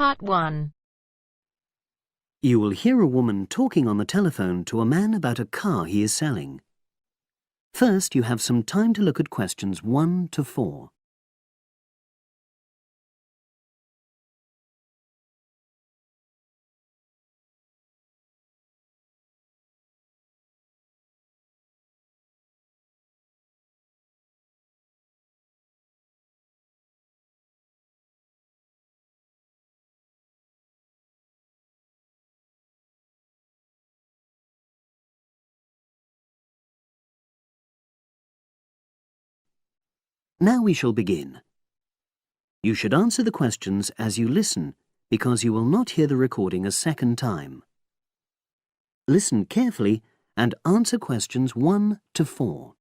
Part 1. You will hear a woman talking on the telephone to a man about a car he is selling. First, you have some time to look at questions 1 to 4. Now we shall begin. You should answer the questions as you listen, because you will not hear the recording a second time. Listen carefully and answer questions 1 to 4.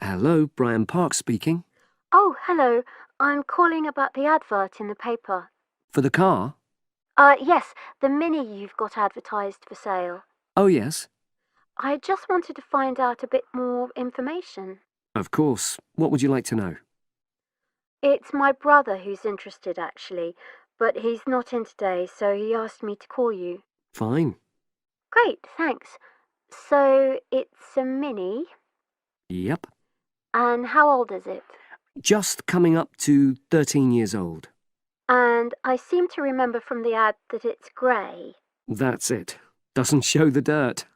Hello, Brian Park speaking. Oh, hello. I'm calling about the advert in the paper. For the car? Yes, the Mini you've got advertised for sale. Oh, yes. I just wanted to find out a bit more information. Of course. What would you like to know? It's my brother who's interested, actually, but he's not in today, so he asked me to call you. Fine. Great, thanks. So, it's a Mini, Yep. and how old is it? Just coming up to 13 years old. And I seem to remember from the ad that it's grey. That's it. Doesn't show the dirt.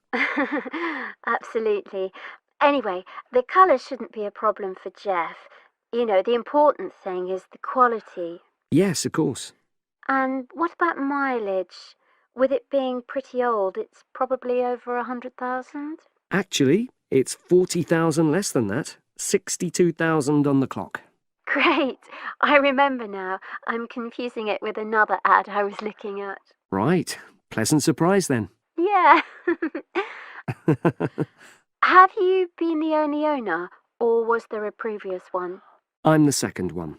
Absolutely. Anyway, the colour shouldn't be a problem for Jeff. You know, the important thing is the quality. Yes, of course. And what about mileage? With it being pretty old, it's probably over 100,000? Actually, it's 40,000 less than that. 62,000 on the clock. Great! I remember now. I'm confusing it with another ad I was looking at. Right. Pleasant surprise then. Yeah. Have you been the only owner, or was there a previous one? I'm the second one.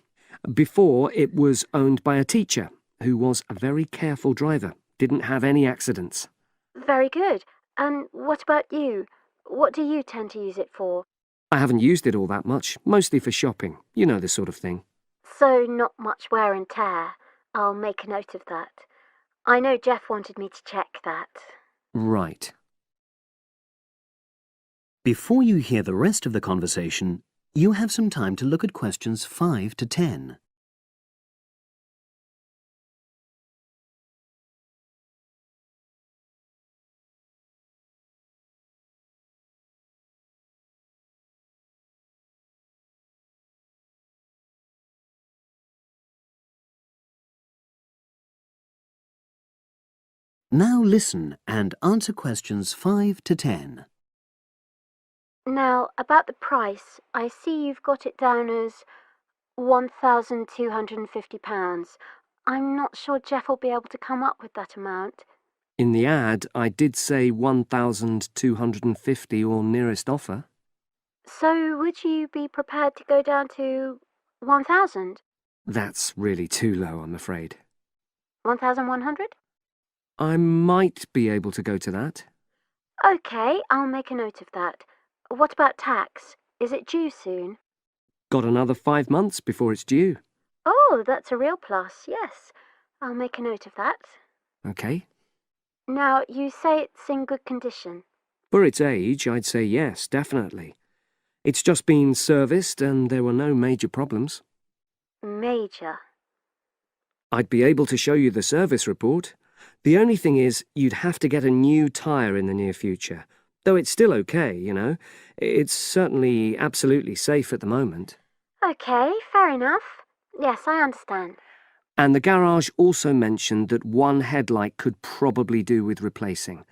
Before, it was owned by a teacher who was a very careful driver. Didn't have any accidents. Very good. And what about you? What do you tend to use it for? I haven't used it all that much, mostly for shopping. You know the sort of thing. So not much wear and tear. I'll make a note of that. I know Jeff wanted me to check that. Right. Before you hear the rest of the conversation, you have some time to look at questions 5 to 10. Now listen and answer questions 5 to 10. Now, about the price, I see you've got it down as £1,250. I'm not sure Jeff will be able to come up with that amount. In the ad, I did say 1,250 or nearest offer. So would you be prepared to go down to 1,000? That's really too low, I'm afraid. 1,100? I might be able to go to that. OK, I'll make a note of that. What about tax? Is it due soon? Got another 5 months before it's due. Oh, that's a real plus, yes. I'll make a note of that. OK. Now, you say it's in good condition. For its age, I'd say yes, definitely. It's just been serviced and there were no major problems. Major. I'd be able to show you the service report. The only thing is, you'd have to get a new tyre in the near future. Though it's still okay, you know. It's certainly absolutely safe at the moment. OK, fair enough. Yes, I understand. And the garage also mentioned that one headlight could probably do with replacing.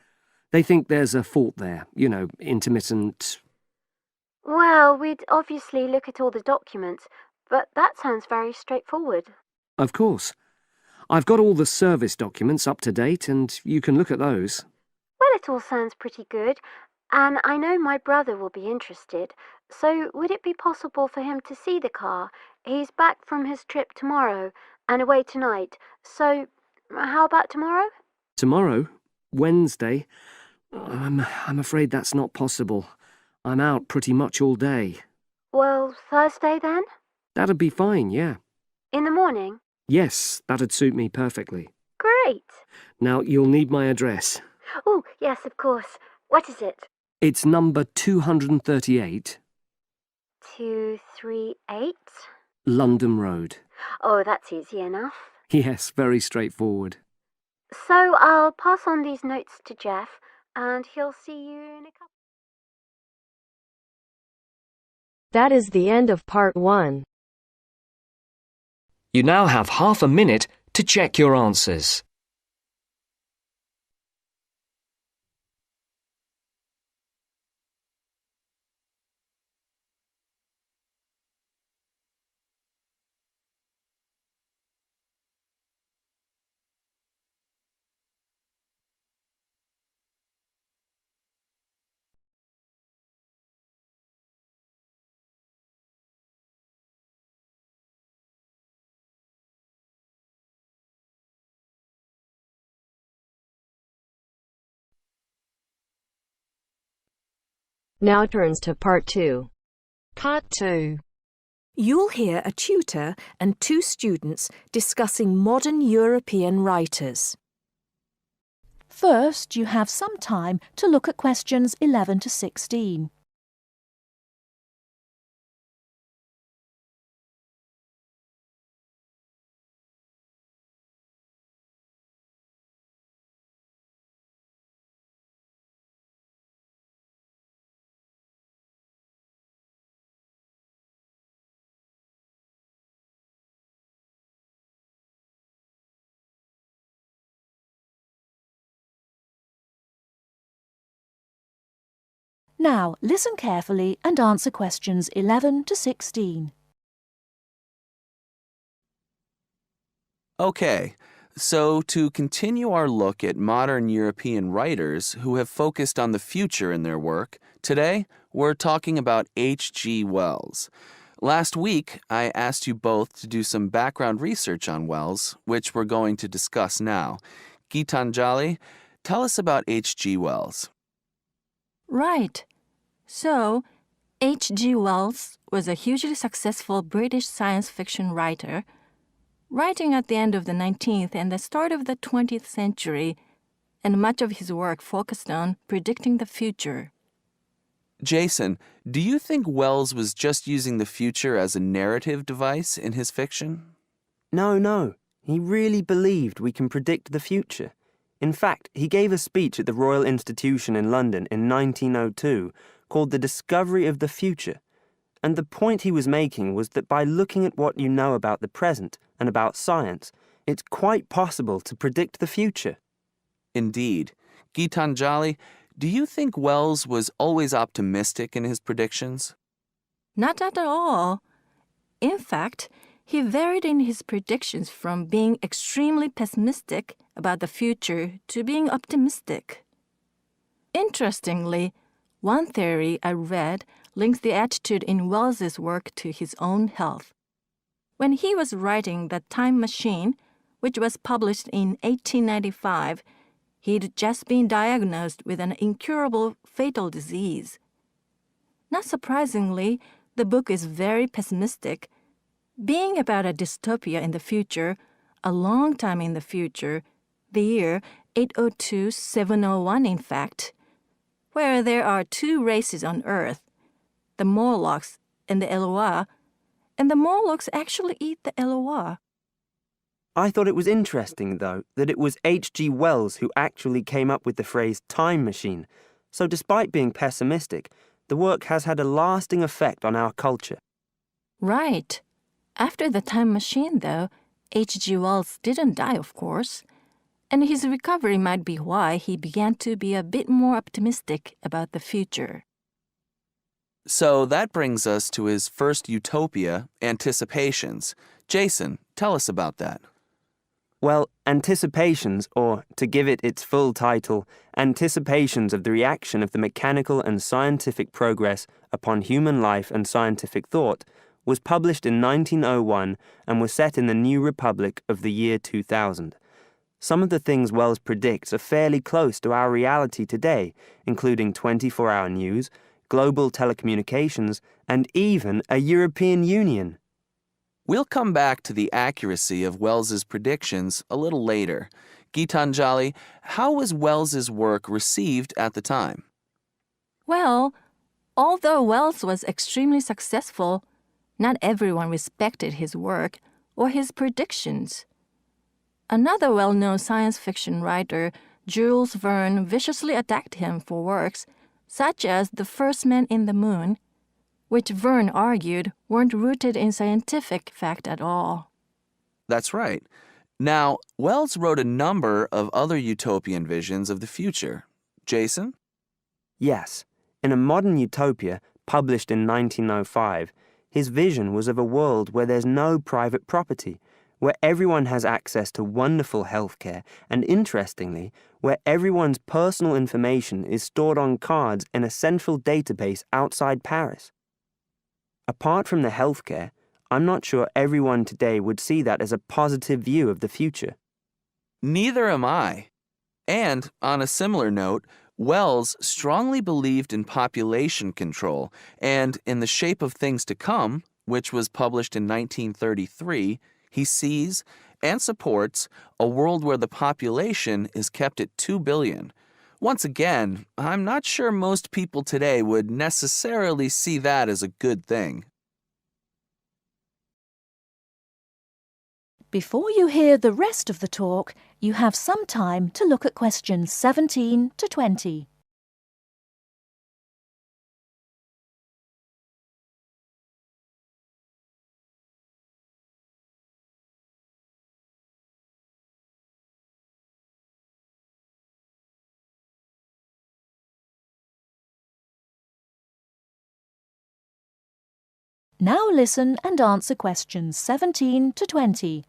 They think there's a fault there, you know, intermittent. Well, we'd obviously look at all the documents, but that sounds very straightforward. Of course. I've got all the service documents up to date and you can look at those. Well, it all sounds pretty good, and I know my brother will be interested, so would it be possible for him to see the car? He's back from his trip tomorrow and away tonight, so how about tomorrow? Tomorrow? Wednesday? I'm afraid that's not possible. I'm out pretty much all day. Well, Thursday then? That'd be fine, yeah. In the morning? Yes, that'd suit me perfectly. Great. Now, you'll need my address. Oh, yes, of course. What is it? It's number 238, 238? London Road. Oh, that's easy enough. Yes, very straightforward. So I'll pass on these notes to Jeff, and he'll see you in a couple. That is the end of part 1. You now have half a minute to check your answers. Now turns to part 2. Part 2. You'll hear a tutor and 2 students discussing modern European writers. First, you have some time to look at questions 11 to 16. Now, listen carefully and answer questions 11 to 16. Okay, so to continue our look at modern European writers who have focused on the future in their work, today we're talking about H.G. Wells. Last week, I asked you both to do some background research on Wells, which we're going to discuss now. Gitanjali, tell us about H.G. Wells. Right. So, H.G. Wells was a hugely successful British science fiction writer, writing at the end of the 19th and the start of the 20th century, and much of his work focused on predicting the future. Jason, do you think Wells was just using the future as a narrative device in his fiction? No. He really believed we can predict the future. In fact, he gave a speech at the Royal Institution in London in 1902 called The Discovery of the Future. And the point he was making was that by looking at what you know about the present and about science, it's quite possible to predict the future. Indeed. Gitanjali, do you think Wells was always optimistic in his predictions? Not at all. In fact, he varied in his predictions from being extremely pessimistic about the future to being optimistic. Interestingly, one theory I read links the attitude in Wells's work to his own health. When he was writing The Time Machine, which was published in 1895, he'd just been diagnosed with an incurable fatal disease. Not surprisingly, the book is very pessimistic, being about a dystopia in the future, a long time in the future, the year 802-701 in fact, where there are 2 races on Earth, the Morlocks and the Eloi, and the Morlocks actually eat the Eloi. I thought it was interesting, though, that it was H.G. Wells who actually came up with the phrase time machine. So despite being pessimistic, the work has had a lasting effect on our culture. Right. After The Time Machine, though, H.G. Wells didn't die, of course, and his recovery might be why he began to be a bit more optimistic about the future. So that brings us to his first utopia, Anticipations. Jason, tell us about that. Well, Anticipations, or to give it its full title, Anticipations of the Reaction of the Mechanical and Scientific Progress upon Human Life and Scientific Thought, was published in 1901 and was set in the New Republic of the year 2000. Some of the things Wells predicts are fairly close to our reality today, including 24-hour news, global telecommunications, and even a European Union. We'll come back to the accuracy of Wells's predictions a little later. Gitanjali, how was Wells's work received at the time? Well, although Wells was extremely successful, not everyone respected his work or his predictions. Another well-known science fiction writer, Jules Verne, viciously attacked him for works such as The First Man in the Moon, which Verne argued weren't rooted in scientific fact at all. That's right. Now, Wells wrote a number of other utopian visions of the future. Jason? Yes, in A Modern Utopia, published in 1905, his vision was of a world where there's no private property, where everyone has access to wonderful healthcare, and interestingly, where everyone's personal information is stored on cards in a central database outside Paris. Apart from the healthcare, I'm not sure everyone today would see that as a positive view of the future. Neither am I. And, on a similar note, Wells strongly believed in population control and in The Shape of Things to Come, which was published in 1933, he sees and supports a world where the population is kept at 2 billion. Once again, I'm not sure most people today would necessarily see that as a good thing. Before you hear the rest of the talk, you have some time to look at questions 17 to 20. Now listen and answer questions 17 to 20.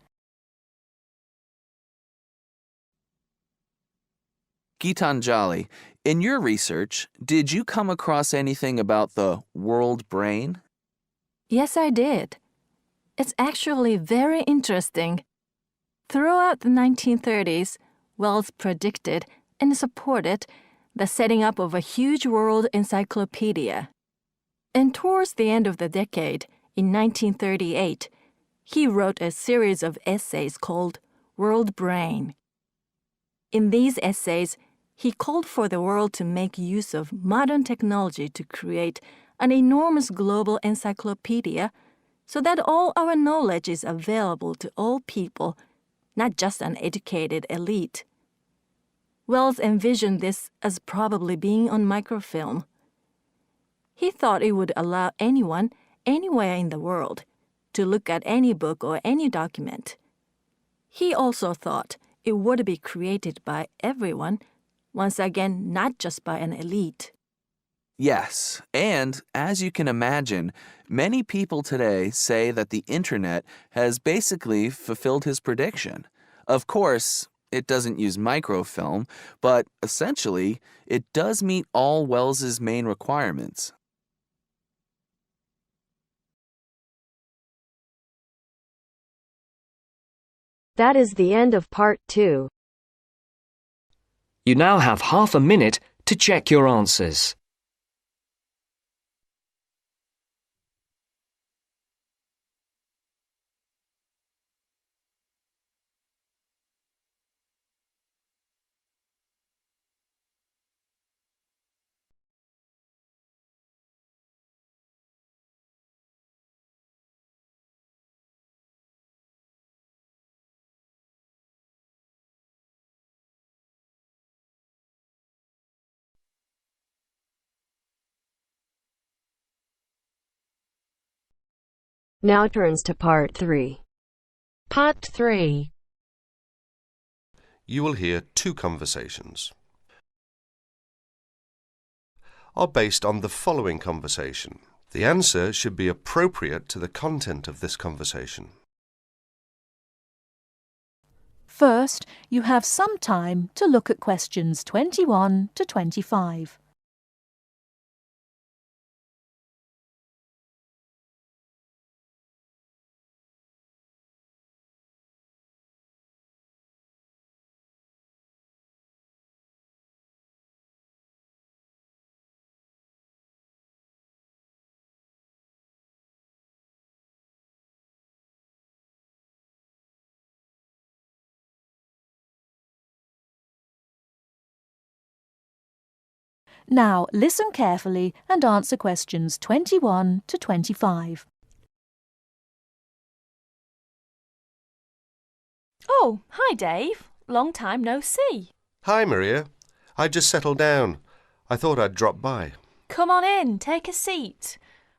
Gitanjali, in your research, did you come across anything about the world brain? Yes, I did. It's actually very interesting. Throughout the 1930s, Wells predicted and supported the setting up of a huge world encyclopedia. And towards the end of the decade, in 1938, he wrote a series of essays called World Brain. In these essays, he called for the world to make use of modern technology to create an enormous global encyclopedia so that all our knowledge is available to all people, not just an educated elite. Wells envisioned this as probably being on microfilm. He thought it would allow anyone, anywhere in the world, to look at any book or any document. He also thought it would be created by everyone, once again, not just by an elite. Yes, and as you can imagine, many people today say that the internet has basically fulfilled his prediction. Of course, it doesn't use microfilm, but essentially, it does meet all Wells's main requirements. That is the end of part 2. You now have half a minute to check your answers. Now turns to part 3. Part 3. You will hear two conversations. Are based on the following conversation. The answer should be appropriate to the content of this conversation. First, you have some time to look at questions 21 to 25. Now listen carefully and answer questions 21 to 25. Oh, hi Dave. Long time no see. Hi, Maria. I just settled down. I thought I'd drop by. Come on in, take a seat.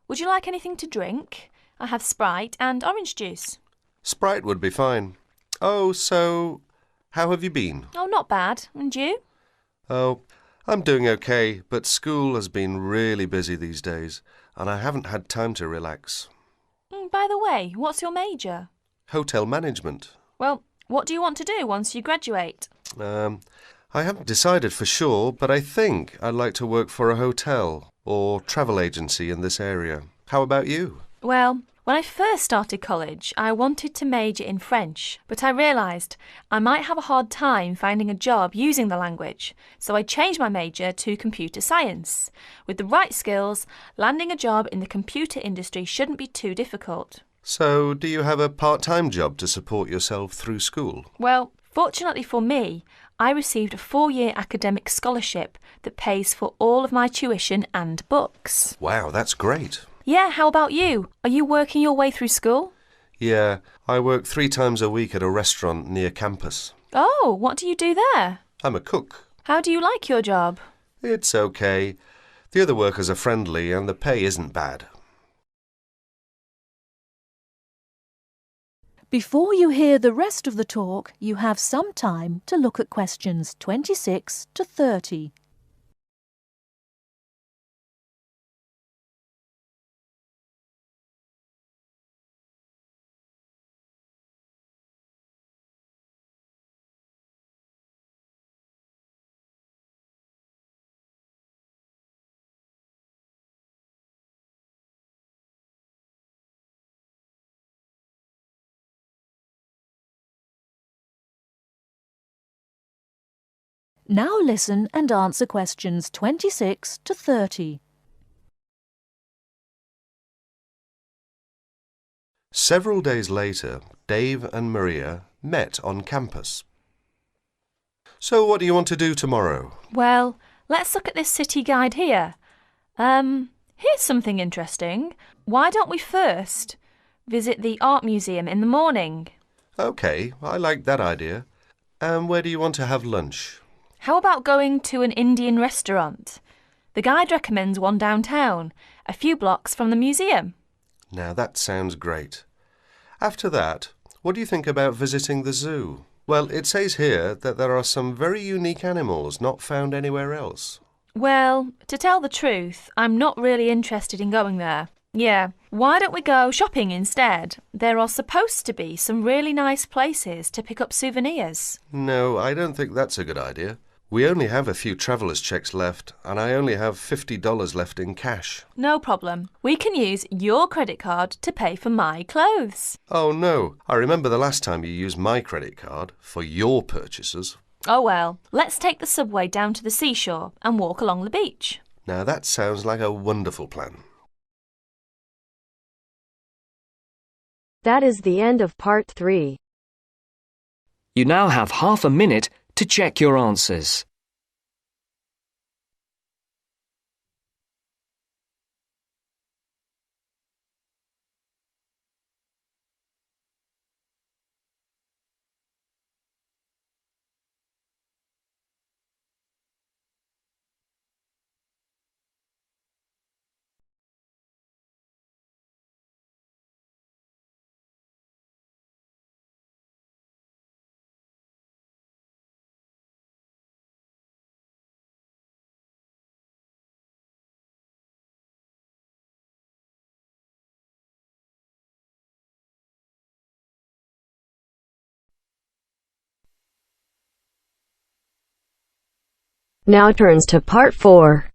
Would you like anything to drink? I have Sprite and orange juice. Sprite would be fine. Oh, so how have you been? Oh, not bad. And you? Oh, I'm doing okay, but school has been really busy these days, and I haven't had time to relax. By the way, what's your major? Hotel management. Well, what do you want to do once you graduate? I haven't decided for sure, but I think I'd like to work for a hotel or travel agency in this area. How about you? Well, when I first started college, I wanted to major in French, but I realised I might have a hard time finding a job using the language, so I changed my major to computer science. With the right skills, landing a job in the computer industry shouldn't be too difficult. So, do you have a part-time job to support yourself through school? Well, fortunately for me, I received a 4-year academic scholarship that pays for all of my tuition and books. Wow, that's great. Yeah, how about you? Are you working your way through school? Yeah, I work 3 times a week at a restaurant near campus. Oh, what do you do there? I'm a cook. How do you like your job? It's okay. The other workers are friendly and the pay isn't bad. Before you hear the rest of the talk, you have some time to look at questions 26 to 30. Now listen and answer questions 26 to 30. Several days later, Dave and Maria met on campus. So what do you want to do tomorrow? Well, let's look at this city guide here. Here's something interesting. Why don't we first visit the art museum in the morning? OK, I like that idea. And where do you want to have lunch? How about going to an Indian restaurant? The guide recommends one downtown, a few blocks from the museum. Now that sounds great. After that, what do you think about visiting the zoo? Well, it says here that there are some very unique animals not found anywhere else. Well, to tell the truth, I'm not really interested in going there. Yeah, why don't we go shopping instead? There are supposed to be some really nice places to pick up souvenirs. No, I don't think that's a good idea. We only have a few traveller's checks left, and I only have $50 left in cash. No problem. We can use your credit card to pay for my clothes. Oh no, I remember the last time you used my credit card for your purchases. Oh well, let's take the subway down to the seashore and walk along the beach. Now that sounds like a wonderful plan. That is the end of part 3. You now have half a minute to check your answers. Now turns to part 4.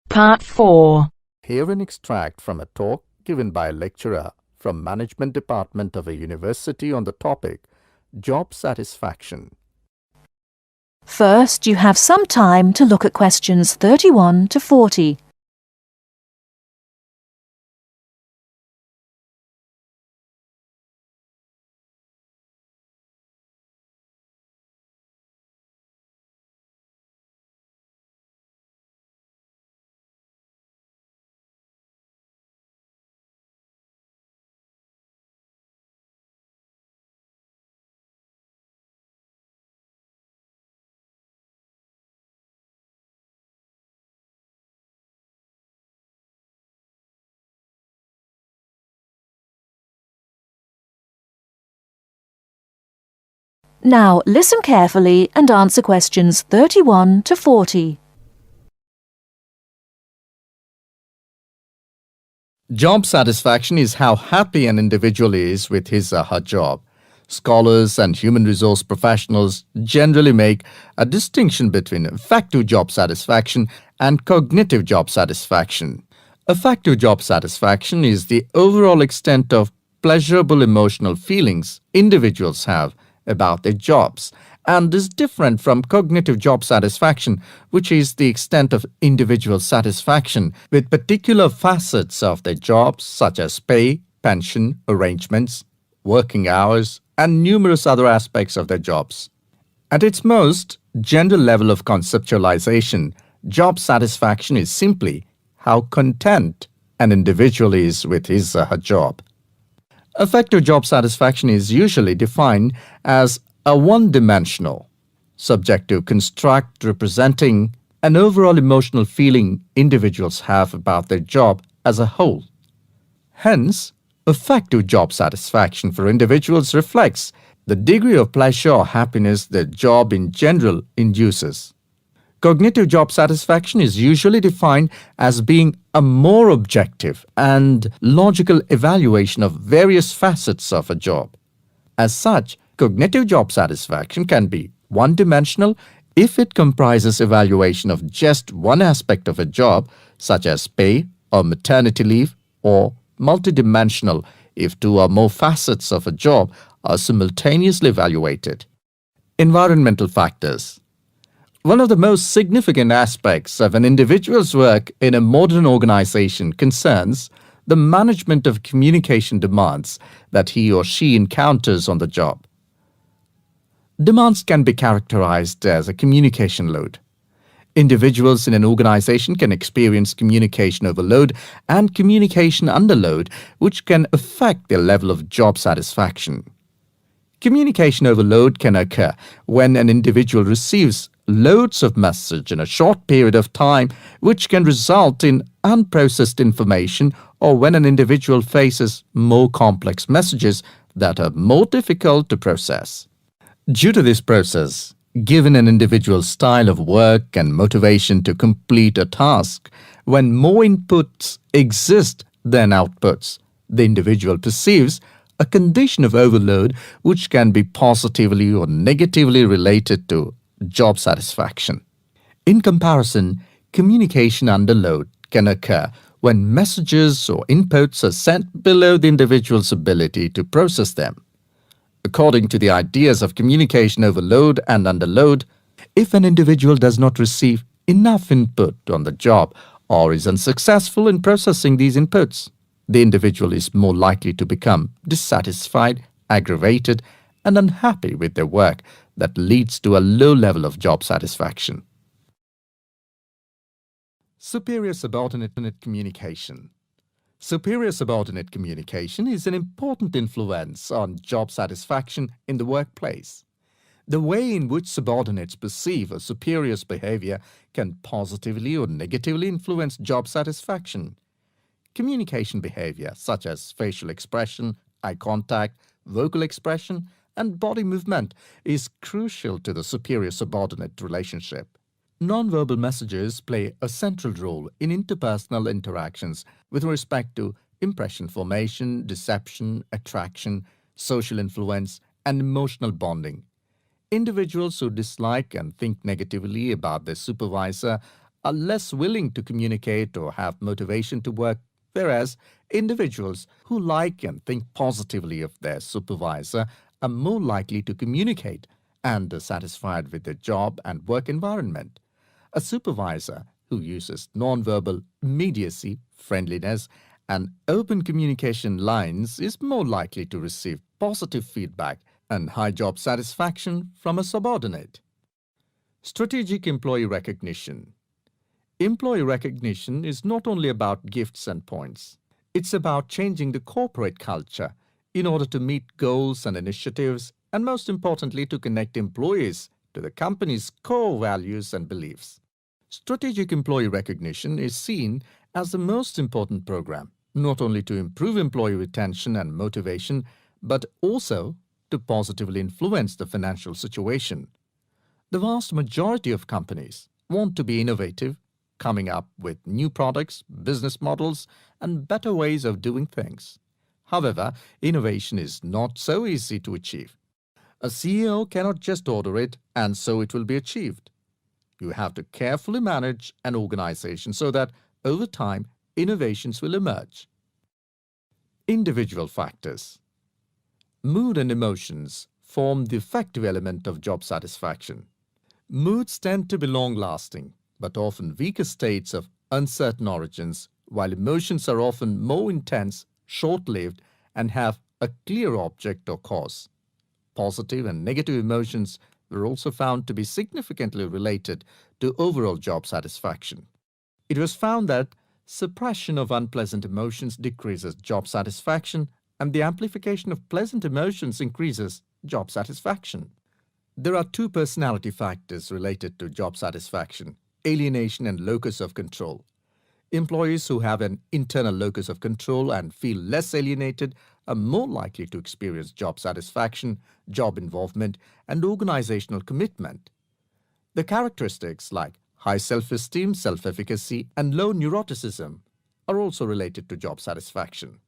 Part 4. Hear an extract from a talk given by a lecturer from Management Department of a university on the topic Job Satisfaction. First, you have some time to look at questions 31 to 40. Now listen carefully and answer questions 31 to 40. Job satisfaction is how happy an individual is with his or her job. Scholars and human resource professionals generally make a distinction between affective job satisfaction and cognitive job satisfaction. Affective job satisfaction is the overall extent of pleasurable emotional feelings individuals have about their jobs and is different from cognitive job satisfaction, which is the extent of individual satisfaction with particular facets of their jobs such as pay, pension, arrangements, working hours, and numerous other aspects of their jobs. At its most general level of conceptualization, job satisfaction is simply how content an individual is with his or her job. Affective job satisfaction is usually defined as a one-dimensional, subjective construct representing an overall emotional feeling individuals have about their job as a whole. Hence, affective job satisfaction for individuals reflects the degree of pleasure or happiness their job in general induces. Cognitive job satisfaction is usually defined as being a more objective and logical evaluation of various facets of a job. As such, cognitive job satisfaction can be one-dimensional if it comprises evaluation of just one aspect of a job, such as pay or maternity leave, or multidimensional if two or more facets of a job are simultaneously evaluated. Environmental factors. One of the most significant aspects of an individual's work in a modern organization concerns the management of communication demands that he or she encounters on the job. Demands can be characterized as a communication load. Individuals in an organization can experience communication overload and communication underload, which can affect their level of job satisfaction. Communication overload can occur when an individual receives loads of message in a short period of time, which can result in unprocessed information, or when an individual faces more complex messages that are more difficult to process. Due to this process, given an individual's style of work and motivation to complete a task, when more inputs exist than outputs, the individual perceives a condition of overload which can be positively or negatively related to job satisfaction. In comparison, communication underload can occur when messages or inputs are sent below the individual's ability to process them. According to the ideas of communication overload and underload, if an individual does not receive enough input on the job or is unsuccessful in processing these inputs, the individual is more likely to become dissatisfied, aggravated, and unhappy with their work that leads to a low level of job satisfaction. Superior subordinate communication. Superior subordinate communication is an important influence on job satisfaction in the workplace. The way in which subordinates perceive a superior's behavior can positively or negatively influence job satisfaction. Communication behavior such as facial expression, eye contact, vocal expression, and body movement is crucial to the superior-subordinate relationship. Nonverbal messages play a central role in interpersonal interactions with respect to impression formation, deception, attraction, social influence, and emotional bonding. Individuals who dislike and think negatively about their supervisor are less willing to communicate or have motivation to work, whereas individuals who like and think positively of their supervisor are more likely to communicate and are satisfied with their job and work environment. A supervisor who uses nonverbal immediacy, friendliness, and open communication lines is more likely to receive positive feedback and high job satisfaction from a subordinate. Strategic employee recognition. Employee recognition is not only about gifts and points. It's about changing the corporate culture in order to meet goals and initiatives, and most importantly, to connect employees to the company's core values and beliefs. Strategic employee recognition is seen as the most important program, not only to improve employee retention and motivation, but also to positively influence the financial situation. The vast majority of companies want to be innovative, coming up with new products, business models, and better ways of doing things. However, innovation is not so easy to achieve. A CEO cannot just order it and so it will be achieved. You have to carefully manage an organization so that over time innovations will emerge. Individual factors. Mood and emotions form the effective element of job satisfaction. Moods tend to be long-lasting, but often weaker states of uncertain origins, while emotions are often more intense, short-lived, and have a clear object or cause. Positive and negative emotions were also found to be significantly related to overall job satisfaction. It was found that suppression of unpleasant emotions decreases job satisfaction, and the amplification of pleasant emotions increases job satisfaction. There are two personality factors related to job satisfaction: alienation and locus of control. Employees who have an internal locus of control and feel less alienated are more likely to experience job satisfaction, job involvement, and organizational commitment. The characteristics like high self-esteem, self-efficacy, and low neuroticism are also related to job satisfaction.